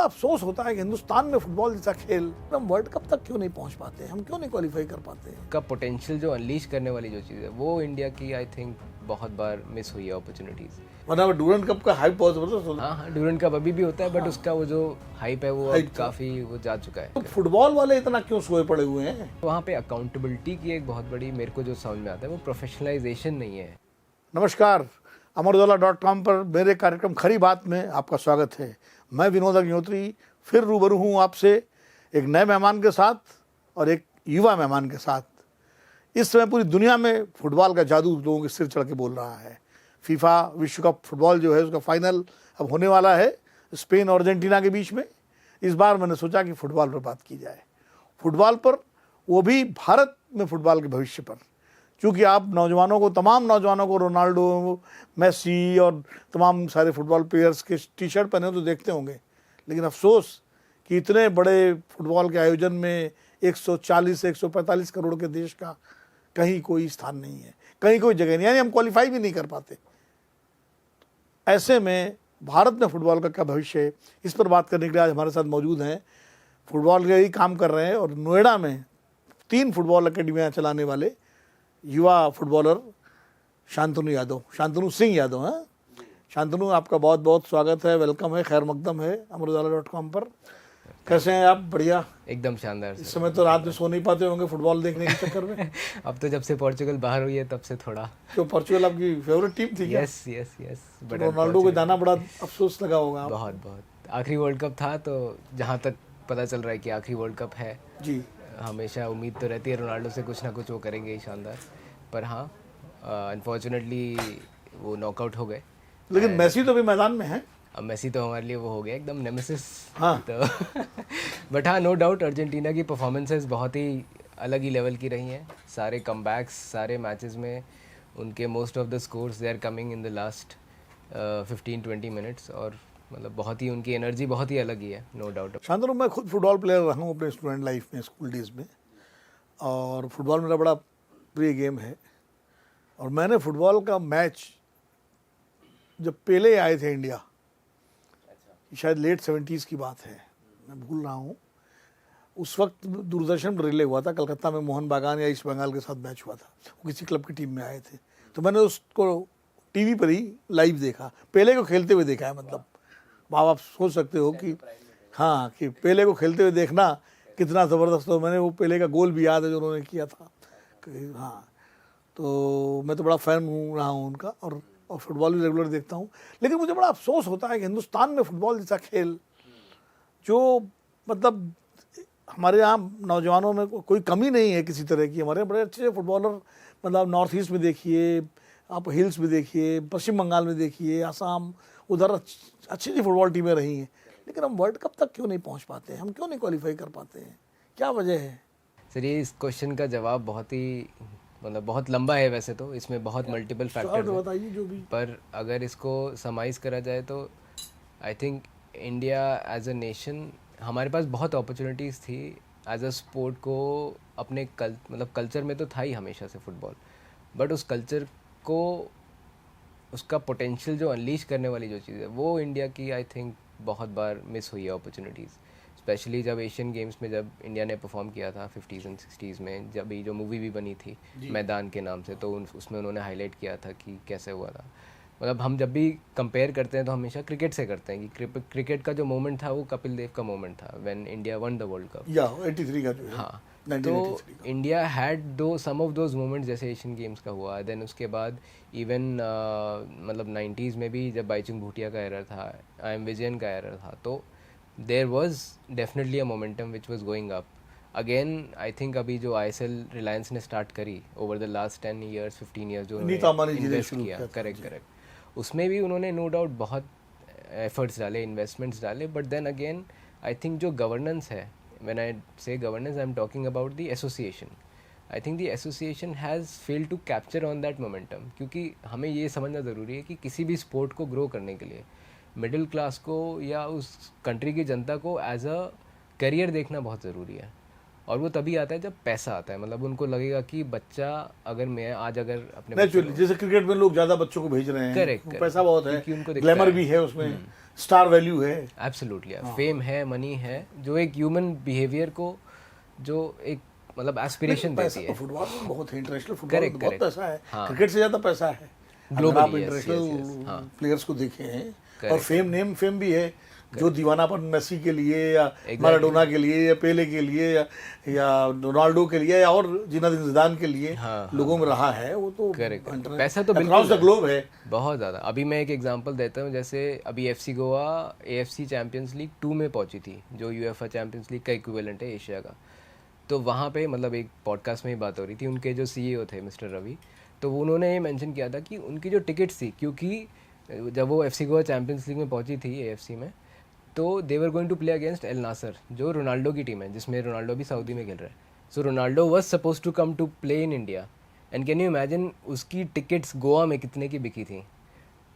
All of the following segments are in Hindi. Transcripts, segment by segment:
बड़ा अफसोस होता है कि हिंदुस्तान में फुटबॉल जैसा खेल हम वर्ल्ड कप तक क्यों नहीं पहुंच पाते, हम क्यों नहीं क्वालिफाई कर पाते हैं। का पोटेंशियल जो अनलीश करने वाली जो चीज़ है वो इंडिया की आई थिंक बहुत बार मिस हुई है अपॉर्चुनिटीज़। वरना डूरंड कप का हाइप बहुत जबरदस्त होता है। हाँ, ड्यूरेंट कप अभी भी होता है, बट उसका वो जो हाइप है वो अब काफ़ी वो जा चुका है। तो फुटबॉल वाले इतना क्यों सोए पड़े हुए हैं। वहाँ पे अकाउंटेबिलिटी की एक बहुत बड़ी मेरे को जो समझ में आता है वो प्रोफेशनलाइजेशन नहीं है। नमस्कार, अमरउजाला.com पर मेरे कार्यक्रम खरी बात में आपका स्वागत है। मैं विनोद अग्निहोत्री फिर रूबरू हूँ आपसे एक नए मेहमान के साथ और एक युवा मेहमान के साथ। इस समय पूरी दुनिया में फुटबॉल का जादू लोगों के सिर चढ़ के बोल रहा है। फीफा विश्व कप फुटबॉल जो है उसका फाइनल अब होने वाला है स्पेन और अर्जेंटीना के बीच में। इस बार मैंने सोचा कि फुटबॉल पर बात की जाए, फुटबॉल पर, वो भी भारत में फुटबॉल के भविष्य पर। क्योंकि आप नौजवानों को, तमाम नौजवानों को रोनाल्डो, मेसी और तमाम सारे फुटबॉल प्लेयर्स के टी शर्ट पहने तो देखते होंगे, लेकिन अफसोस कि इतने बड़े फुटबॉल के आयोजन में 140 से 145 करोड़ के देश का कहीं कोई स्थान नहीं है, कहीं कोई जगह नहीं, यानी हम क्वालिफाई भी नहीं कर पाते। ऐसे में भारत में फुटबॉल का क्या भविष्य है, इस पर बात करने के लिए आज हमारे साथ मौजूद हैं। फुटबॉल के ही काम कर रहे हैं और नोएडा में 3 फुटबॉल अकेडमियाँ चलाने वाले युवा फुटबॉलर शांतनु यादव, शांतनु सिंह यादव हैं। शांतनु, आपका बहुत बहुत स्वागत है, वेलकम है, खैर मकदम है अमरउजाला.com पर। कैसे हैं आप? बढ़िया, एकदम शानदार। इस समय तो रात में सो नहीं पाते होंगे फुटबॉल देखने के चक्कर में। अब तो जब से पोर्चुगल बाहर हुई है तब से थोड़ा। जो पोर्चुगल आपकी फेवरेट टीम थी क्या? Yes yes yes. But Ronaldo को जाना बड़ा अफसोस लगा होगा। बहुत बहुत आखिरी वर्ल्ड कप था, तो जहाँ तक पता चल रहा है कि आखिरी वर्ल्ड कप है जी, हमेशा उम्मीद तो रहती है रोनाल्डो से कुछ ना कुछ वो करेंगे ही शानदार, पर हाँ अनफॉर्चुनेटली वो नॉकआउट हो गए। लेकिन मेसी तो भी मैदान में है। अब मेसी तो हमारे लिए वो हो गया एकदम नेमेसिस। हाँ। तो बट हाँ, नो डाउट अर्जेंटीना की परफॉर्मेंसेस बहुत ही अलग ही लेवल की रही हैं। सारे कमबैक्स, सारे मैचेस में उनके most of the scores they are coming in the last 15-20 minutes, और मतलब बहुत ही उनकी एनर्जी बहुत ही अलग ही है, नो डाउट। शांतनु, मैं खुद फुटबॉल प्लेयर रहा हूँ अपने स्टूडेंट लाइफ में, स्कूल डेज में, और फुटबॉल मेरा बड़ा प्रिय गेम है। और मैंने फुटबॉल का मैच जब पेले आए थे इंडिया, शायद लेट 70s की बात है, मैं भूल रहा हूँ, उस वक्त दूरदर्शन पर रिले हुआ था, कलकत्ता में मोहन बागान या ईस्ट बंगाल के साथ मैच हुआ था, वो किसी क्लब की टीम में आए थे, तो मैंने उसको टीवी पर ही लाइव देखा, पेले को खेलते हुए देखा है। मतलब आप सोच सकते हो कि हाँ, कि पेले को खेलते हुए देखना कितना ज़बरदस्त हो। मैंने वो पेले का गोल भी याद है जो उन्होंने किया था। हाँ, तो मैं तो बड़ा फ़ैन रहा हूँ उनका, और फुटबॉल भी रेगुलर देखता हूँ। लेकिन मुझे बड़ा अफसोस होता है कि हिंदुस्तान में फुटबॉल जैसा खेल, जो मतलब हमारे यहाँ नौजवानों में कोई कमी नहीं है किसी तरह की। हमारे बड़े अच्छे फुटबॉलर, मतलब नॉर्थ ईस्ट में देखिए, आप हिल्स में देखिए, पश्चिम बंगाल में देखिए, आसाम, उधर अच्छी अच्छी फुटबॉल टीमें रही हैं, लेकिन हम वर्ल्ड कप तक क्यों नहीं पहुँच पाते, हम क्यों नहीं क्वालिफाई कर पाते हैं, क्या वजह है? सर, ये इस क्वेश्चन का जवाब बहुत ही मतलब बहुत लंबा है वैसे तो, इसमें बहुत मल्टीपल फैक्टर्स हैं, बताइए जो भी। पर अगर इसको समाइज़ करा जाए तो I think India as a nation, हमारे पास बहुत अपॉर्चुनिटीज़ थी एज अ स्पोर्ट को अपने मतलब कल्चर में तो था ही हमेशा से फुटबॉल, बट उस कल्चर को, उसका पोटेंशियल जो अनलीश करने वाली जो चीज़ है वो इंडिया की आई थिंक बहुत बार मिस हुई है अपॉर्चुनिटीज़। स्पेशली जब एशियन गेम्स में जब इंडिया ने परफॉर्म किया था 50s एंड 60s में, जब ये जो मूवी भी बनी थी मैदान के नाम से, तो उसमें उन्होंने हाईलाइट किया था कि कैसे हुआ था। मतलब हम जब भी कंपेयर करते हैं तो हमेशा क्रिकेट से करते हैं कि क्रिकेट का जो मोमेंट था वो कपिल देव का मोमेंट था when India one the world cup, या 83 का जो है। हाँ। 1983 तो इंडिया हैड दो सम ऑफ दोज मोमेंट्स, जैसे एशियन गेम्स का हुआ, देन उसके बाद इवन मतलब 90s में भी जब बाईचुंग भूटिया का एरर था, आई.एम. विजयन का एरर था, तो there was definitely a momentum which was going up again. I think अभी जो ISL रिलायंस ने स्टार्ट करी over the last 10 years 15 years जो इन्वेस्ट किया, करेक्ट, उसमें भी उन्होंने नो डाउट बहुत एफर्ट्स डाले, इन्वेस्टमेंट्स डाले, but then again I think जो गवर्नेंस है, when I say governance I am talking about the association. I think the association has failed to capture on that momentum, क्योंकि हमें ये समझना ज़रूरी है कि किसी भी स्पोर्ट को ग्रो करने के लिए मिडिल क्लास को या उस कंट्री की जनता को एज अ करियर देखना बहुत ज़रूरी है। और वो तभी आता है जब पैसा आता है, मतलब उनको लगेगा कि बच्चा अगर मैं आज अगर अपने नेचुरली जैसे क्रिकेट में लोग ज्यादा बच्चों को भेज रहे हैं, Correct, पैसा बहुत है, क्योंकि उनको दिखता ग्लैमर है। भी है उसमें, स्टार वैल्यू है। एब्सोल्युटली, फेम है, मनी है, जो एक ह्यूमन बिहेवियर को जो एक मतलब एस्पिरेशन पैसा देती तो है। फुटबॉल में बहुत है, इंटरनेशनल फुटबॉल में Correct, तो बहुत correct. पैसा है, हाँ. क्रिकेट से ज्यादा पैसा है। अगर Globally, आप yes, इंटरनेशनल हाँ. प्लेयर्स को देखे हैं, और Correct. फेम भी है, जो दीवानापन मेसी के लिए या Exactly. मैराडोना के लिए या पेले के लिए या रोनाल्डो के लिए या और जिनेदिन जिदान के लिए हाँ, लोगों में रहा है, वो तो Correct. इंटरनेशनल पैसा तो अक्रॉस बिल्कुल द ग्लोब है। बहुत ज़्यादा। अभी मैं एक एग्जांपल देता हूँ, जैसे अभी FC Goa AFC champions league 2 में पहुंची थी, जो यूएफए चैंपियंस लीग का इक्विवेलेंट है एशिया का। तो वहाँ पे मतलब एक पॉडकास्ट में ही बात हो रही थी, उनके जो सीईओ थे मिस्टर रवि, तो उन्होंने ये मेंशन किया था कि उनकी जो टिकट्स थी, क्योंकि जब वो एफसी गोवा चैंपियंस लीग में पहुंची थी एएफसी में, तो they were going to play against Al Nassr, जो रोनाल्डो की टीम है, जिसमें रोनाल्डो भी सऊदी में खेल रहा है। So Ronaldo was supposed to come to play in India, and can you imagine उसकी टिकट्स गोवा में कितने की बिकी थी?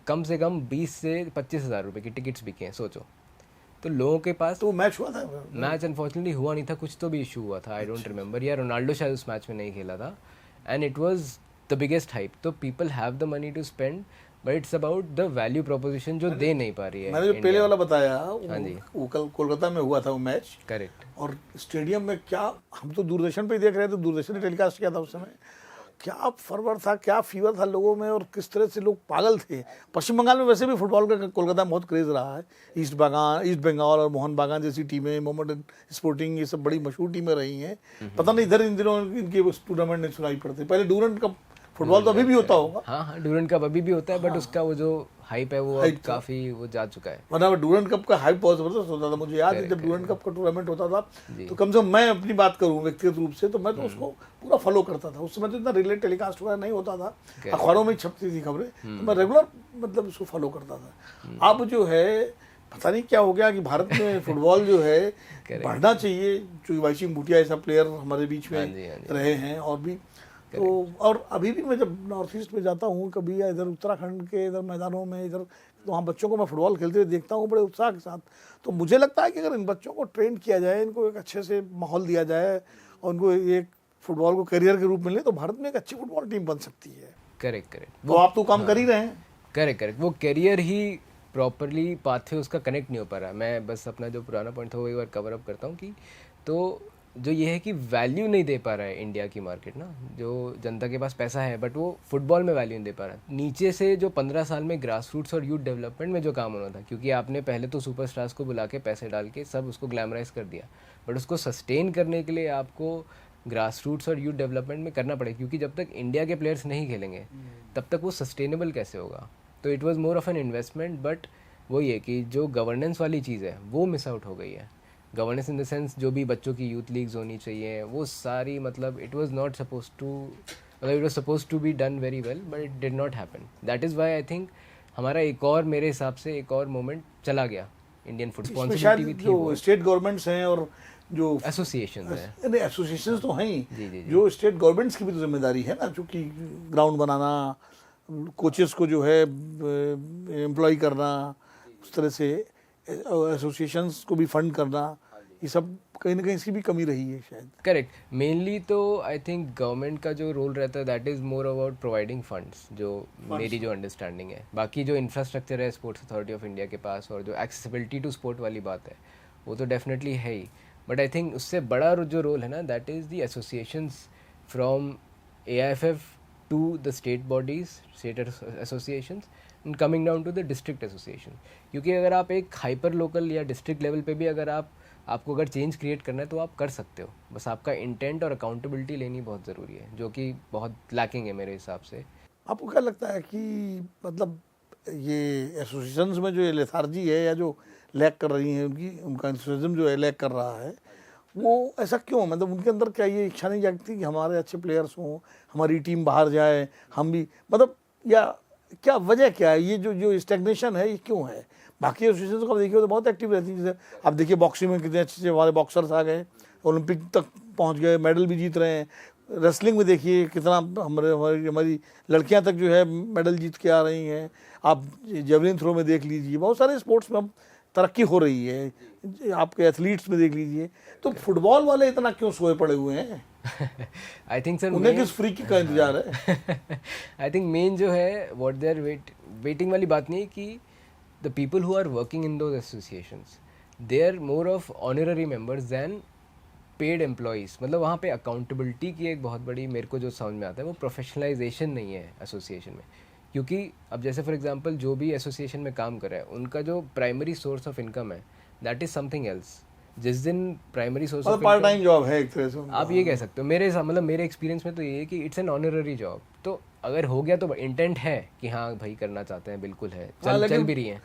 कम से कम 20 से 25 हज़ार रुपये की टिकट्स बिकी हैं, सोचो। तो लोगों के पास तो मैच हुआ था, मैच अनफॉर्चुनेटली हुआ नहीं था, कुछ तो भी इशू हुआ था, आई डोंट रिमेंबर, या रोनाल्डो शायद उस मैच में नहीं खेला था, and it was the biggest hype. तो people have the money to spend, but it's about the value proposition जो दे नहीं पा रही है। मैंने जो पहले वाला बताया हाँ जी। वो कल कोलकाता में हुआ था वो मैच, करेक्ट। और स्टेडियम में क्या, हम तो दूरदर्शन पे ही देख रहे थे, दूरदर्शन ने टेलीकास्ट किया था उस समय, क्या फरवर था, क्या फीवर था लोगों में, और किस तरह से लोग पागल थे। पश्चिम बंगाल में वैसे भी फुटबॉल का कोलकाता में बहुत क्रेज रहा है, ईस्ट बंगाल और मोहन बागान जैसी टीमें, मोहम्मडन स्पोर्टिंग, ये सब बड़ी मशहूर टीमें रही हैं। पता नहीं इधर इन दिनों इनके टूर्नामेंट नहीं सुनाई पड़ते। पहले डूरंट कप फुटबॉल तो अभी भी होता होगा, हाँ, डूरंट कप अभी भी होता है, बट उसका वो जो हाइप है वो अब काफी वो जा चुका है। वरना डूरंट कप का हाइप बहुत जबरदस्त होता था। मुझे याद है जब डूरंट कप का टूर्नामेंट होता था, तो कम से कम मैं अपनी बात करूं व्यक्तिगत रूप से, तो मैं तो उसको पूरा फॉलो करता था। उस समय तो इतना रिलेट टेलीकास्ट वगैरह नहीं होता था, अखबारों में ही छपती थी खबरें, तो मैं रेगुलर मतलब उसको फॉलो करता था। अब जो है पता नहीं क्या हो गया कि भारत में फुटबॉल जो है बढ़ना चाहिए, जो वाइचिंग भूटिया ऐसा प्लेयर हमारे बीच में रहे हैं, और भी तो, और अभी भी मैं जब नॉर्थ ईस्ट में जाता हूँ कभी, या इधर उत्तराखंड के इधर मैदानों में, इधर तो वहाँ बच्चों को मैं फुटबॉल खेलते हुए देखता हूँ बड़े उत्साह के साथ। तो मुझे लगता है कि अगर इन बच्चों को ट्रेन किया जाए, इनको एक अच्छे से माहौल दिया जाए, और उनको एक फुटबॉल को करियर के रूप में ले, तो भारत में एक अच्छी फुटबॉल टीम बन सकती है। करेक्ट। तो आप तो काम कर ही रहे हैं। करेक्ट। वो करियर ही प्रॉपरली पाथवे उसका कनेक्ट नहीं हो पा रहा। मैं बस अपना जो पुराना पॉइंट था वो एक बार कवर अप करता हूँ कि तो जो ये है कि वैल्यू नहीं दे पा रहा है इंडिया की मार्केट ना, जो जनता के पास पैसा है बट वो फुटबॉल में वैल्यू नहीं दे पा रहा है। नीचे से जो 15 साल में ग्रास रूट्स और यूथ डेवलपमेंट में जो काम होना था, क्योंकि आपने पहले तो सुपरस्टार्स को बुला के पैसे डाल के सब उसको ग्लैमराइज कर दिया, बट उसको सस्टेन करने के लिए आपको ग्रास रूट्स और यूथ डेवलपमेंट में करना पड़ेगा, क्योंकि जब तक इंडिया के प्लेयर्स नहीं खेलेंगे तब तक वो सस्टेनेबल कैसे होगा। तो it was more of an investment, but वही है कि जो गवर्नेंस वाली चीज़ है वो मिस आउट हो गई है। गवर्नेंस इन द सेंस जो भी बच्चों की यूथ लीग्स होनी चाहिए वो सारी, मतलब it was not supposed to, मतलब it was supposed to be done very well, but it did not happen. That is why I think हमारा एक और, मेरे हिसाब से एक और मोमेंट चला गया इंडियन फुटबॉल शायद जो स्टेट गवर्नमेंट्स हैं और जो एसोसिएशन है, नहीं एसोसिएशंस तो हैं ही, जी। जो स्टेट गवर्नमेंट्स की भी तो जिम्मेदारी है ना, चूँकि ग्राउंड बनाना, कोचेस को जो है एम्प्लॉय करना, उस तरह से एसोसिएशंस को भी फंड करना, ये सब कहीं ना कहीं इसकी भी कमी रही है शायद। करेक्ट। मेनली तो आई थिंक गवर्नमेंट का जो रोल रहता है that is more about providing funds, जो मेरी जो अंडरस्टैंडिंग है। बाकी जो इंफ्रास्ट्रक्चर है स्पोर्ट्स अथॉरिटी ऑफ इंडिया के पास, और जो एक्सेसिबिलिटी टू स्पोर्ट वाली बात है वो तो डेफिनेटली है ही, बट आई थिंक उससे बड़ा जो रोल है ना, that is the associations from AIFF to the state bodies, state associations, and coming down to the district association. क्योंकि अगर आप एक हाइपर लोकल या डिस्ट्रिक्ट लेवल पे भी अगर आपको अगर चेंज क्रिएट करना है तो आप कर सकते हो, बस आपका इंटेंट और अकाउंटेबिलिटी लेनी बहुत ज़रूरी है, जो कि बहुत लैकिंग है मेरे हिसाब से। आपको क्या लगता है कि मतलब ये एसोसिएशंस में जो ये लेथार्जी है, या जो लैक कर रही हैं, उनका एंथुसियाज्म जो है लैक कर रहा है, वो ऐसा क्यों? मतलब उनके अंदर क्या ये इच्छा नहीं जागती कि हमारे अच्छे प्लेयर्स हों, हमारी टीम बाहर जाए, हम भी, मतलब या क्या वजह क्या है? ये जो स्टैग्नेशन है ये क्यों है? बाकी एसोसिएशन को आप देखिए तो बहुत एक्टिव रहती है। जैसे आप देखिए बॉक्सिंग में कितने अच्छे हमारे बॉक्सर्स आ गए, ओलंपिक तक पहुंच गए, मेडल भी जीत रहे हैं। रेसलिंग में देखिए कितना हमारी लड़कियां तक जो है मेडल जीत के आ रही हैं। आप जेवलिन थ्रो में देख लीजिए, बहुत सारे स्पोर्ट्स में अब तरक्की हो रही है, आपके एथलीट्स में देख लीजिए, तो फुटबॉल वाले इतना क्यों सोए पड़े हुए हैं? आई थिंक सर उन्हें किस फ्री किक का इंतजार है? आई थिंक मेन जो है व्हाट दे आर वेटिंग वाली बात नहीं है कि the people who are working in those associations they are more of honorary members than paid employees. मतलब वहाँ पे अकाउंटेबिलिटी की एक बहुत बड़ी मेरे को जो समझ में आता है वो प्रोफेशनलाइजेशन नहीं है एसोसिएशन में. क्योंकि अब जैसे फॉर एग्जांपल जो भी एसोसिएशन में काम कर रहा है उनका जो प्राइमरी सोर्स ऑफ इनकम है दैट इज़ समथिंग एल्स. जिस दिन primary source of part time job है एक तरह से उनका। आप ये कह सकते हो. मतलब मेरे एक्सपीरियंस में तो ये है कि इट्स एन ऑनररी जॉब. तो अगर हो गया तो इंटेंट है कि हाँ भाई करना चाहते हैं, बिल्कुल है, चल भी रही है.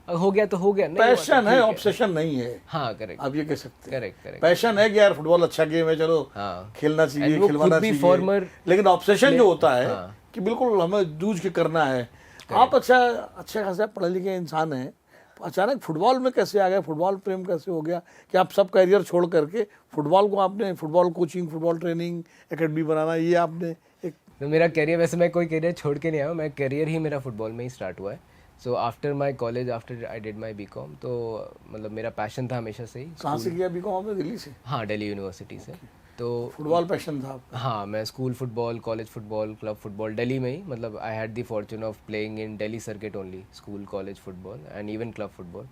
अगर हो गया तो हो गया, नहीं हुआ तो पैशन है, ठीक ऑब्सेशन नहीं है. हाँ करेक्ट, आप ये कह सकते हैं. करेक्ट. पैशन है कि यार फुटबॉल अच्छा गेम है, चलो हाँ. खेलना चाहिए, And वो खिलवाना खुद भी चाहिए. former लेकिन ऑब्सेशन जो होता है हाँ. कि बिल्कुल हमें जूझ के करना है. आप अच्छा खासा पढ़े लिखे इंसान हैं, अचानक फुटबॉल में कैसे आ गए? फुटबॉल प्रेम कैसे हो गया कि आप सब करियर छोड़ करके फुटबॉल को आपने, football coaching, football training academy बनाना, ये आपने एक... तो मेरा करियर, वैसे मैं कोई करियर छोड़ के नहीं आया हूँ, मैं करियर ही मेरा फुटबॉल में ही स्टार्ट हुआ है. So after my college, after I did my BCom, तो मतलब मेरा पैशन था हमेशा से ही. कहाँ से किया बीकॉम आपने? दिल्ली से? हाँ, दिल्ली यूनिवर्सिटी से. तो फुटबॉल पैशन था आपका? हाँ, मैं school football, college football, club football Delhi में ही, मतलब आई had the fortune of playing in Delhi circuit only, school, college football and even club football.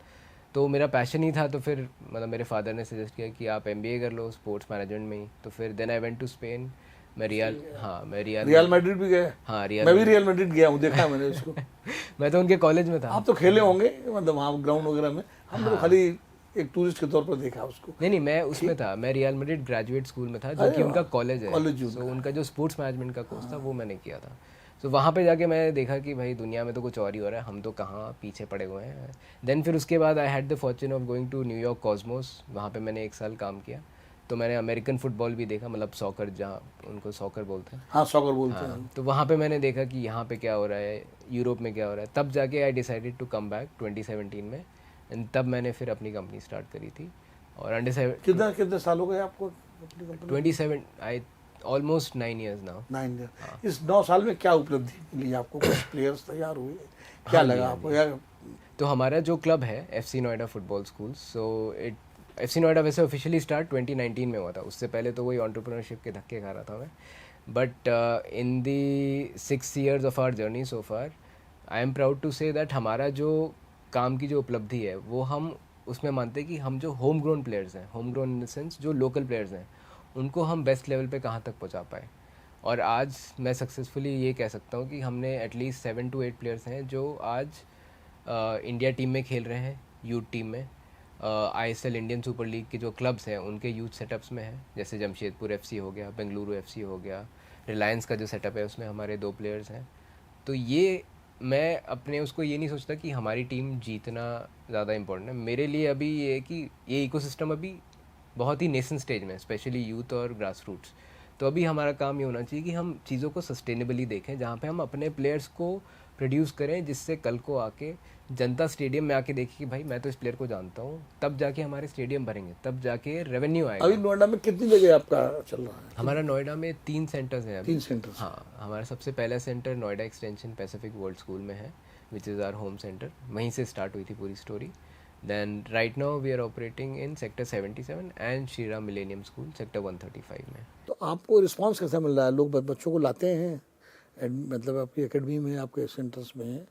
तो मेरा पैशन ही था. तो फिर मतलब मेरे फादर ने सजेस्ट किया कि आप MBA कर लो स्पोर्ट्स मैनेजमेंट में ही. तो फिर then I went to Spain. मैं रियल मैड्रिड भी गए? हाँ, मैं भी रियल मैड्रिड गया हूँ, देखा है मैंने उसको. मैं तो उनके कॉलेज में था. आप तो खेले होंगे मतलब वहाँ ग्राउंड वगैरह में? हमने तो खाली एक टूरिस्ट के तौर पर देखा उसको. नहीं, मैं उसमें था. मैं रियल मैड्रिड ग्रेजुएट स्कूल में था, जो कि उनका कॉलेज है. सो उनका जो स्पोर्ट्स मैनेजमेंट का कोर्स था वो मैंने किया था. सो वहाँ पे जाके मैं देखा कि भाई दुनिया में तो कुछ और ही हो रहा है, हम तो कहाँ पीछे पड़े हुए हैं. देन फिर उसके बाद I had the fortune of going to New York Cosmos. वहाँ पे मैंने 1 साल काम किया. तो मैंने अमेरिकन फुटबॉल भी देखा, मतलब सॉकर, जहाँ उनको सॉकर बोलते हैं. हाँ, सॉकर बोलते हैं. तो वहाँ पे मैंने देखा कि यहाँ पे क्या हो रहा है, यूरोप में क्या हो रहा है. तब जाके I decided to come back 2017 में. एंड तब मैंने फिर अपनी कंपनी स्टार्ट करी थी. और अंडर कितने साल हो गए आपको अपनी company? 27, I almost 9 years now. 9 year. इस 9 साल में क्या उपलब्धि मिली आपको? कुछ प्लेयर्स तैयार हुए? क्या लगा आपको यार? तो हमारा जो क्लब है FC नोएडा फुटबॉल स्कूल, सो FC नोएडा वैसे ऑफिशियली स्टार्ट 2019 में हुआ था. उससे पहले तो वही एंटरप्रेन्योरशिप के धक्के खा रहा था मैं. But in the 6 years of our journey so far, I am proud to say that हमारा जो काम की जो उपलब्धि है वो हम उसमें मानते हैं कि हम जो होम ग्रोन प्लेयर्स हैं, home grown in the sense जो लोकल प्लेयर्स हैं, उनको हम बेस्ट लेवल पे कहाँ तक पहुँचा पाए. और आज मैं सक्सेसफुली ये कह सकता हूँ कि हमने एटलीस्ट 7 to 8 प्लेयर्स हैं जो आज इंडिया टीम में खेल रहे हैं, यूथ टीम में. ISL इंडियन सुपर लीग के जो क्लब्स हैं उनके यूथ सेटअप्स में है. जैसे जमशेदपुर FC हो गया, बेंगलुरु FC हो गया, रिलायंस का जो सेटअप है उसमें हमारे 2 प्लेयर्स हैं. तो ये मैं अपने उसको ये नहीं सोचता कि हमारी टीम जीतना ज़्यादा इम्पोर्टेंट है. मेरे लिए अभी ये है कि ये इकोसिस्टम अभी बहुत ही नेसेंट स्टेज में है, स्पेशली यूथ और ग्रास रूट्स. तो अभी हमारा काम ये होना चाहिए कि हम चीज़ों को सस्टेनेबली देखें, जहाँ पे हम अपने प्लेयर्स को प्रोड्यूस करें, जिससे कल को आके जनता स्टेडियम में आके देखे कि भाई मैं तो इस प्लेयर को जानता हूँ. तब जाके हमारे स्टेडियम भरेंगे, तब जाके रेवेन्यू आएगा. अभी नोएडा में कितनी जगह आपका चल रहा है? हमारा नोएडा में 3 सेंटर्स हैं अभी. 3 सेंटर्स? हाँ, हमारा सबसे पहला centre Noida extension Pacific World School में है, which is our home centre. वहीं से स्टार्ट हुई थी पूरी story. Then right now we are operating in sector 77 and Shriram Millennium School sector 135 में. तो आपको रिस्पांस कैसा मिल रहा है? लोग बच्चों को लाते हैं मतलब आपकी एकेडमी में, आपके सेंटर्स में?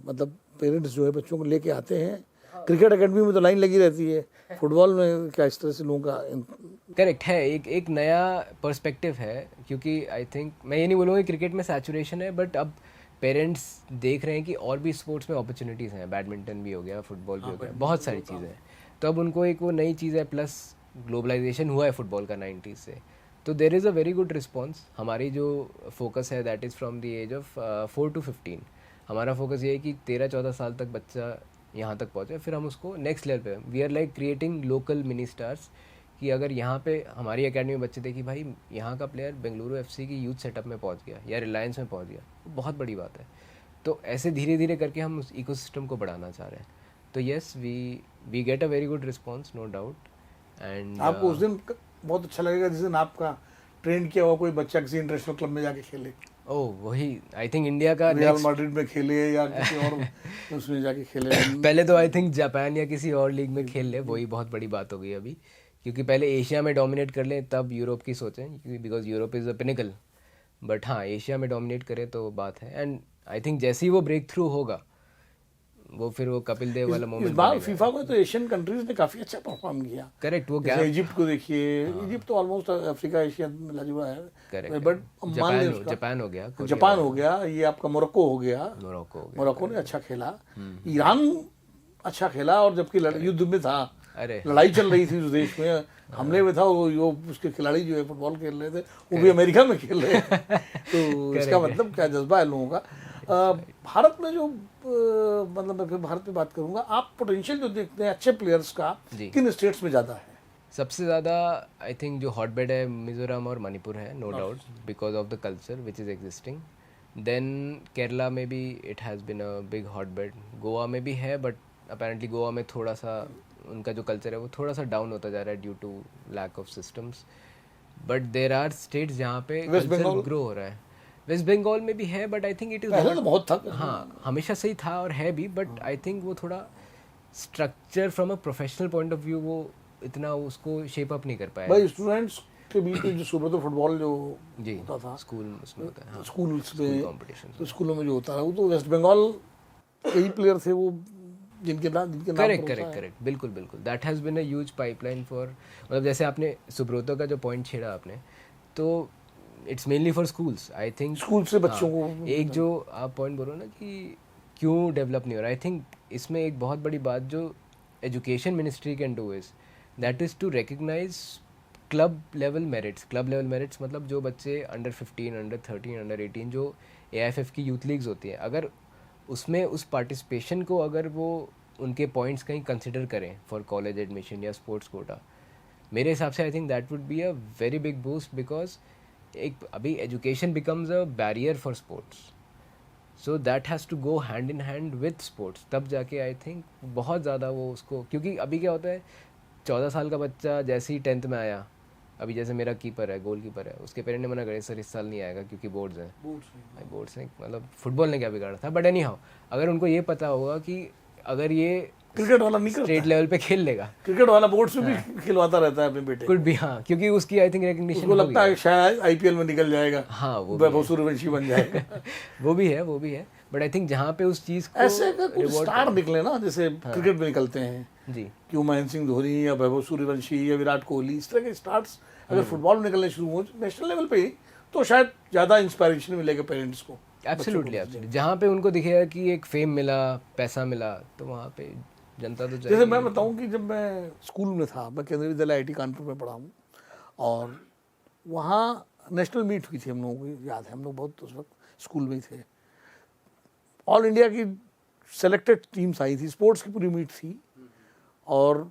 मतलब पेरेंट्स जो है बच्चों को लेके आते हैं? क्रिकेट एकेडमी में तो लाइन लगी रहती है, फुटबॉल में क्या इस तरह से लोगों का? करेक्ट है, एक नया पर्सपेक्टिव है. क्योंकि आई थिंक मैं ये नहीं बोलूँगा कि क्रिकेट में सैचुरेशन है, बट अब पेरेंट्स देख रहे हैं कि और भी स्पोर्ट्स में अपॉर्चुनिटीज़ हैं. बैडमिंटन भी हो गया, फुटबॉल भी हो गया, बहुत सारी चीज़ें हैं. तो अब उनको एक वो नई चीज़ है, प्लस ग्लोबलाइजेशन हुआ है फुटबॉल का 90s से. तो there is a very good response. हमारी जो फोकस है that is from the age of 4 to 15. हमारा फोकस ये है कि 13-14 साल तक बच्चा यहाँ तक पहुँचे, फिर हम उसको नेक्स्ट लेवल पे, we are like creating local mini stars. कि अगर यहाँ पे हमारी एकेडमी में बच्चे देखिए भाई यहाँ का प्लेयर बेंगलुरु FC की यूथ सेटअप में पहुँच गया या रिलायंस में पहुँच गया, वो बहुत बड़ी बात है. तो ऐसे धीरे धीरे करके हम उस इकोसिस्टम को बढ़ाना चाह रहे हैं. तो yes, we get a very good response, no doubt. And आपको उस दिन बहुत अच्छा लगेगा जिस दिन आपका ट्रेन किया हुआ कोई बच्चा किसी इंटरनेशनल क्लब में जाके खेले. ओह वही आई थिंक इंडिया का रियल मैड्रिड में खेले या किसी और उसमें जाके खेले। पहले तो आई थिंक जापान या किसी और लीग में खेल ले, वही बहुत बड़ी बात हो गई अभी, क्योंकि पहले एशिया में डोमिनेट कर ले तब यूरोप की सोचें, क्योंकि because Europe is a pinnacle. But हाँ, एशिया में डोमिनेट करे तो बात है। एंड आई थिंक जैसे ही वो ब्रेक थ्रू होगा, वो फिर वो कपिल देव वाला इस मोमेंट बार फीफा में तो एशियन कंट्रीज ने काफी अच्छा परफॉर्म किया। करेक्ट, वो जैसे गैप इजिप्ट को देखिए, इजिप्ट तो ऑलमोस्ट अफ्रीका एशिया में मिला जुला है। करेक्ट, बट मान ले जापान हो गया, जापान हो गया, ये आपका मोरक्को हो गया। मोरक्को हो गया। मोरक्को ने अच्छा खेला, ईरान अच्छा खेला, और जबकि युद्ध में था, अरे लड़ाई चल रही थी उस देश में, हमले में था वो उसके खिलाड़ी जो है फुटबॉल खेल रहे थे, वो भी अमेरिका में खेल रहे हैं। तो इसका मतलब क्या जज्बा है लोगों का। भारत में जो मतलब मैं फिर भारत में बात करूंगा, आप पोटेंशियल जो देखते हैं अच्छे प्लेयर्स का किन स्टेट्स में ज़्यादा है? सबसे ज़्यादा आई थिंक जो हॉटबेड है मिजोरम और मणिपुर है, no doubt, because of the culture which is existing. Then Kerala में भी it has been a big hotbed, Goa में भी है, बट अपेरेंटली गोवा में थोड़ा सा उनका जो कल्चर है वो थोड़ा सा डाउन होता जा रहा है due to lack of systems. But there are states जहाँ पे कल्चर ग्रो हो रहा है। वेस्ट बंगाल में भी है, but I think it is पहले तो बहुत था। हाँ, हमेशा सही था और है भी, बट आई थिंक वो थोड़ा structure from a professional point of view वो इतना उसको शेप अप नहीं कर पाया। भाई स्टूडेंट्स के बीच में जो सुब्रतो फुटबॉल जो जी, होता था स्कूल उसमें होता है, हाँ, स्कूल्स में, कॉम्पिटिशन। तो स्कूलों में जो होता है वो तो वेस्ट बंगाल कई प्लेयर थे वो जिनके नाम करेक्ट, बिल्कुल बिल्कुल, that has been a huge pipeline for, मतलब जैसे आपने सुब्रतो का जो पॉइंट छेड़ा आपने, तो it's mainly for schools I think. School से बच्चों को एक जो आप पॉइंट बोलो ना कि क्यों डेवलप नहीं हो रहा, आई थिंक इसमें एक बहुत बड़ी बात जो education ministry can do is that is to recognise club level merits, मतलब जो बच्चे अंडर 15, अंडर 13, अंडर 18 जो AIFF की यूथ लीग्स होती है, अगर उसमें उस पार्टिसिपेशन को अगर वो उनके पॉइंट्स कहीं कंसिडर करें फॉर कॉलेज एडमिशन या स्पोर्ट्स कोटा, मेरे हिसाब से I think that would be a very big boost, because एक अभी education becomes a barrier for sports, so that has to go hand in hand with sports, तब जाके आई थिंक बहुत ज़्यादा वो उसको, क्योंकि अभी क्या होता है 14 साल का बच्चा जैसे ही 10th में आया, अभी जैसे मेरा कीपर है, गोल कीपर है, उसके पेरेंट ने मना करे सर इस साल नहीं आएगा क्योंकि बोर्ड्स हैं। बोर्ड्स हैं, मतलब फुटबॉल ने क्या बिगाड़ा था, बट एनी हाउ अगर उनको ये पता होगा कि अगर ये क्रिकेट वाला नहीं स्टेट लेवल पे खेल लेगा, क्रिकेट वाला बोर्ड्स में भी खिलवाता रहता है अपने बेटे कुड भी, हाँ, क्योंकि उसकी आई थिंक रिकग्निशन को लगता है शायद IPL में निकल जाएगा, हाँ वो वैभव सूर्यवंशी बन जाएगा। वो भी है, बट आई थिंक जहाँ पे उस चीज़ को ऐसे अगर कुछ स्टार निकले ना, जैसे क्रिकेट में निकलते हैं जी, कि महेंद्र सिंह धोनी या वैभव सूर्यवंशी या विराट कोहली, इस तरह के स्टार्स अगर फुटबॉल में निकलने शुरू हो नेशनल लेवल पे ही, तो शायद ज़्यादा इंस्पायरेशन मिलेगा पेरेंट्स को। एब्सोल्युटली, जहाँ पे उनको दिखेगा कि एक फेम मिला, पैसा मिला, तो वहाँ पे जनता तो जैसे मैं बताऊं कि जब मैं स्कूल में था, मैं केंद्रीय विद्यालय IIT कानपुर में पढ़ा हूँ, और वहाँ नेशनल मीट हुई थी, हम लोगों को याद है, हम लोग बहुत उस वक्त स्कूल में ही थे, ऑल इंडिया की सेलेक्टेड टीम्स आई थी, स्पोर्ट्स की पूरी मीट थी, और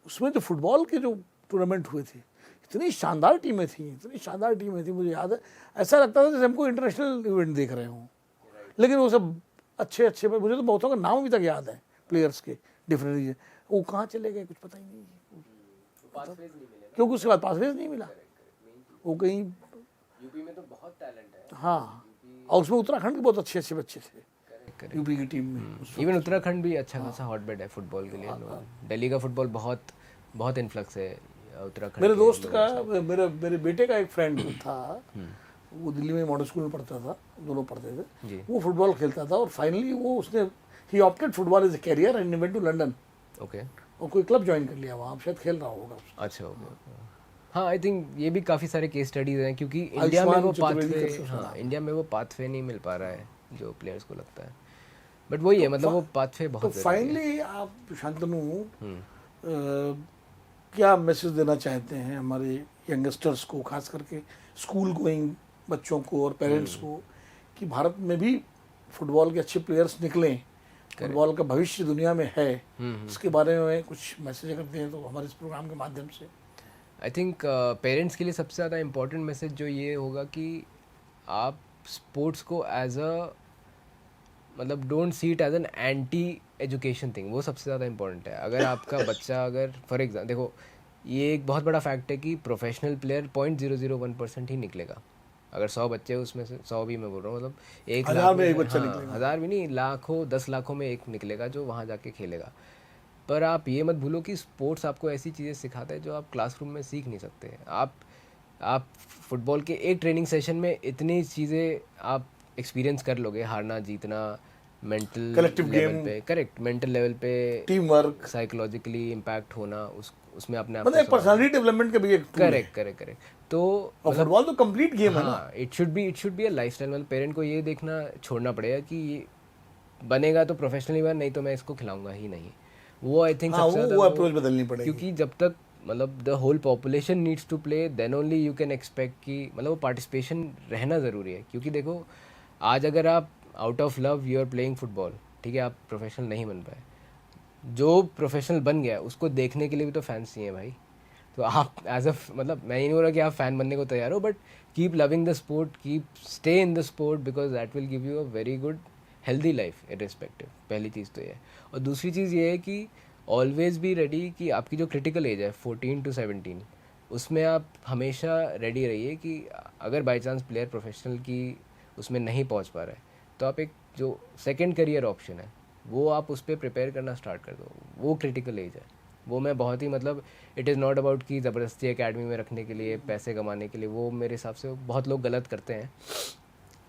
उसमें जो फुटबॉल के जो टूर्नामेंट हुए थे, इतनी शानदार टीमें थी, मुझे याद है ऐसा लगता था जैसे हमको इंटरनेशनल इवेंट देख रहे हों। लेकिन वो सब अच्छे मुझे तो बहुतों का नाम अभी तक याद है प्लेयर्स के, डिफरेंट रीजन, वो कहाँ चले गए कुछ पता ही नहीं, क्योंकि उसके बाद पासवेज नहीं मिला, वो कहीं यूपी में तो बहुत टैलेंट है, हाँ, और उसमें उत्तराखंड के बहुत अच्छे बच्चे थे यूपी की टीम में। इवन उत्तराखंड भी अच्छा खासा हॉटबेड है फुटबॉल के लिए, दिल्ली का फुटबॉल बहुत इन्फ्लक्स है उत्तराखंड। मेरे दोस्त का, मेरे बेटे का एक फ्रेंड था, वो दिल्ली में मॉडल स्कूल में पढ़ता था, दोनों पढ़ते थे, वो फुटबॉल खेलता था, और फाइनली वो उसने ही opted football as a career and went to London, okay, और कोई क्लब ज्वाइन कर लिया वहाँ, शायद खेल रहा होगा। अच्छा, ओके, हाँ, आई थिंक ये भी काफ़ी सारे केस स्टडीज हैं, क्योंकि इंडिया में वो पाथवे, हाँ, इंडिया में वो पाथवे नहीं मिल पा रहा है जो प्लेयर्स को लगता है, बट वही है, मतलब वो पाथवे बहुत। तो फाइनली आप शांतनु क्या मैसेज देना चाहते हैं हमारे यंगस्टर्स को, खास करके स्कूल गोइंग बच्चों को और पेरेंट्स को, कि भारत में भी फुटबॉल के अच्छे प्लेयर्स निकलें, फुटबॉल का भविष्य दुनिया में है, इसके बारे में कुछ मैसेज अगर दें तो हमारे इस प्रोग्राम के माध्यम से। आई थिंक पेरेंट्स के लिए सबसे ज़्यादा इम्पोर्टेंट मैसेज जो ये होगा कि आप स्पोर्ट्स को एज अ, मतलब don't see it as an anti education thing, वो सबसे ज़्यादा इंपॉर्टेंट है। अगर आपका बच्चा, अगर फॉर एग्जाम्पल देखो, ये एक बहुत बड़ा फैक्ट है कि प्रोफेशनल प्लेयर 0.001% ही निकलेगा, अगर 100 बच्चे उसमें से 100 भी मैं बोल रहा हूँ मतलब 1 हजार लाख में एक से- बच्चा हाँ, निकलेगा। 1000 भी नहीं, लाखों 10 लाखों में एक निकलेगा जो वहाँ जाके खेलेगा। पर आप ये मत भूलो कि स्पोर्ट्स आपको ऐसी चीज़ें सिखाता है जो आप क्लासरूम में सीख नहीं सकते। आप फुटबॉल के एक ट्रेनिंग सेशन में इतनी चीज़ें आप एक्सपीरियंस कर लोगे, हारना जीतना, मेंटल Collective लेवल game, पे, करेक्ट, मेंटल लेवल पे टीम वर्क, साइकोलॉजिकली इम्पैक्ट होना, उसमें अपने आप मतलब एक पर्सनालिटी डेवलपमेंट का भी एक tool है। Correct correct correct. तो और फुटबॉल तो कंप्लीट गेम है ना। हाँ, it should be a lifestyle. मतलब पेरेंट को ये देखना छोड़ना पड़ेगा कि ये बनेगा तो प्रोफेशनली बन, नहीं तो मैं इसको खिलाऊंगा ही नहीं। वो आई थिंक हाँ, सबसे वो ज़्यादा अप्रोच बदलनी पड़ेगी। क्योंकि जब तक मतलब the whole population needs to play, then only you can expect कि मतलब वो पार्टिसिपेशन रहना ज़रूरी है। क्योंकि देखो आज अगर आप out of love you are playing football, ठीक है, आप प्रोफेशनल नहीं बन पाए, जो प्रोफेशनल बन गया उसको देखने के लिए भी तो फैंस चाहिए भाई। तो आप एज अ मतलब मैं ये नहीं बोल रहा कि आप फ़ैन बनने को तैयार हो, but keep loving the sport, keep stay in the sport, because that will give you a very good healthy life irrespective. पहली चीज़ तो ये है। और दूसरी चीज़ ये है कि ऑलवेज बी रेडी कि आपकी जो क्रिटिकल एज है 14 to 17, उसमें आप हमेशा रेडी रहिए कि अगर बाई चांस प्लेयर प्रोफेशनल की उसमें नहीं पहुंच पा रहा है तो आप एक जो सेकंड करियर ऑप्शन है वो आप उस पर प्रिपेयर करना स्टार्ट कर दो। वो क्रिटिकल एज है। वो मैं बहुत ही मतलब इट इज़ नॉट अबाउट कि ज़बरदस्ती एकेडमी में रखने के लिए, पैसे कमाने के लिए, वो मेरे हिसाब से बहुत लोग गलत करते हैं।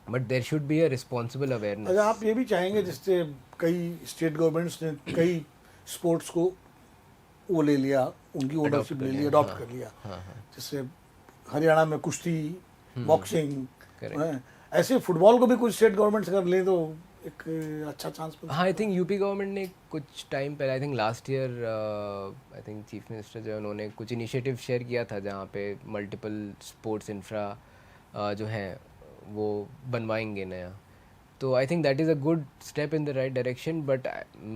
But there should be a responsible awareness. अच्छा, आप ये भी चाहेंगे जिससे कई स्टेट गवर्नमेंट्स ने कई स्पोर्ट्स को वो ले लिया, उनकी ओनरशिप ले ली, अडॉप्ट कर लिया। जैसे हरियाणा में कुश्ती, बॉक्सिंग, ऐसे फुटबॉल को भी कुछ स्टेट गवर्नमेंट्स अगर ले तो एक अच्छा चांस मिलता है। हाँ, आई थिंक यूपी गवर्नमेंट ने कुछ टाइम पहले, I think last year, I think chief minister जो है उन्होंने कुछ इनिशिएटिव शेयर किया था जहाँ पे मल्टीपल स्पोर्ट्स इंफ्रा जो है वो बनवाएंगे नया। तो I think that is a good step in the right direction. But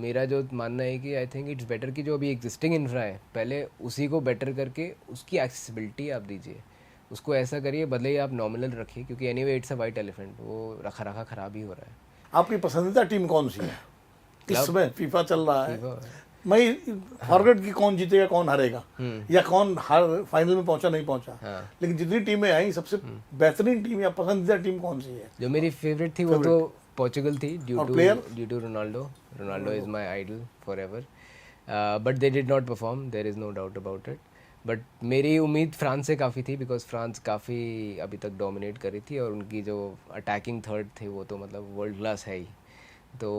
मेरा जो मानना है कि आई थिंक इट्स बेटर कि जो अभी एग्जिस्टिंग इंफ्रा है पहले उसी को बेटर करके उसकी एक्सेसिबिलिटी आप दीजिए, उसको ऐसा करिए, भले ही आप नॉमिनल रखिए, क्योंकि anyway it's a white elephant, वो रखा रखा ख़राब ही हो रहा है। आपकी पसंदीदा टीम कौन सी है इस समय? फीफा चल रहा है, FIFA मैं फॉरगेट की कौन जीतेगा कौन हारेगा या कौन हार फाइनल में पहुंचा नहीं पहुंचा, लेकिन जितनी टीमें आई सबसे बेहतरीन टीम या पसंदीदा टीम कौन सी है? जो मेरी फेवरेट थी वो तो पोर्चुगल थी, और player? Due to Ronaldo is my idol for ever. But they did not perform, there is no doubt about it. But मेरी उम्मीद फ्रांस से काफ़ी थी, बिकॉज फ्रांस काफ़ी अभी तक डोमिनेट करी थी और उनकी जो अटैकिंग थर्ड थे वो तो मतलब वर्ल्ड क्लास है ही। तो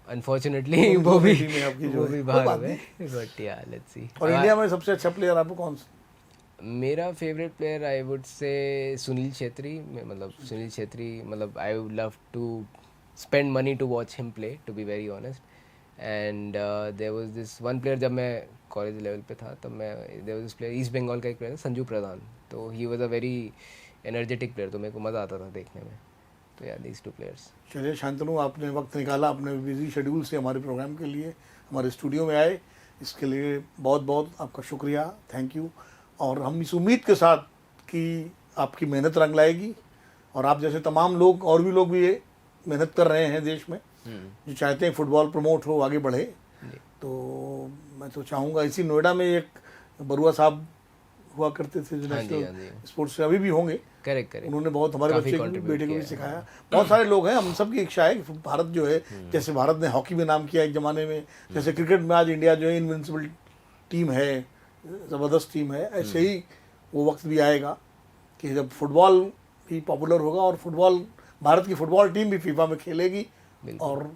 अनफॉर्चुनेटली वो भी टीम है आपकी जो वो है, भी कोई बाहर बात हुए। बट या लेट्स सी। और इंडिया में सबसे अच्छा प्लेयर आपको कौन सा? मेरा favourite player I would say Sunil Chhetri. मतलब सुनील छेत्री, मतलब I would love to spend money to watch him play, to be very honest. And there was this one player, जब मैं कॉलेज लेवल पे था तब मैं, there was this player, East Bengal का एक प्लेयर था संजू प्रधान, तो he was a very energetic player, तो मेरे को मज़ा आता था देखने में। तो या दीज टू प्लेयर्स। चलिए शांतनु, आपने वक्त निकाला अपने बिजी शेड्यूल से हमारे प्रोग्राम के लिए, हमारे स्टूडियो में आए, इसके लिए बहुत बहुत आपका शुक्रिया, थैंक यू। और हम इस उम्मीद के साथ कि आपकी मेहनत रंग लाएगी और आप जैसे तमाम लोग और भी लोग भी ये मेहनत कर रहे हैं देश में, जो चाहते हैं फुटबॉल प्रमोट हो, आगे बढ़े, तो मैं तो चाहूँगा इसी नोएडा में एक बरुआ साहब हुआ करते थे जो नेशनल स्पोर्ट्स से अभी भी होंगे, करेक्ट, उन्होंने बहुत हमारे काफी बच्चे को contribute बेटे को भी किया है। सिखाया। बहुत सारे लोग हैं, हम सबकी इच्छा है कि भारत जो है, जैसे भारत ने हॉकी में नाम किया एक ज़माने में, जैसे क्रिकेट में आज इंडिया जो है इनविंसिबल टीम है, ज़बरदस्त टीम है, ऐसे ही वो वक्त भी आएगा कि जब फुटबॉल भी पॉपुलर होगा और फुटबॉल, भारत की फुटबॉल टीम भी फीफा में खेलेगी, और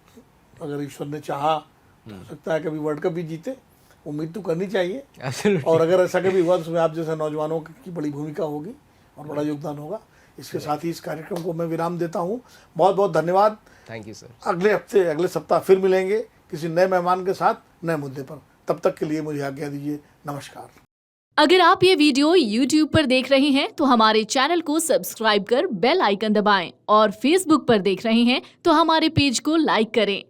अगर ईश्वर ने चाहा तो हो सकता है कभी वर्ल्ड कप भी जीते, उम्मीद तो करनी चाहिए। Absolutely. और अगर ऐसा कभी हुआ तो उसमें आप जैसे नौजवानों की बड़ी भूमिका होगी और बड़ा योगदान होगा। इसके साथ ही इस कार्यक्रम को मैं विराम देता हूँ। बहुत बहुत धन्यवाद। Thank you sir. अगले हफ्ते, अगले सप्ताह फिर मिलेंगे किसी नए मेहमान के साथ, नए मुद्दे पर। तब तक के लिए मुझे आज्ञा दीजिए, नमस्कार। अगर आप ये वीडियो YouTube पर देख रहे हैं तो हमारे चैनल को सब्सक्राइब कर बेल आइकन दबाएं, और Facebook पर देख रहे हैं तो हमारे पेज को लाइक करें।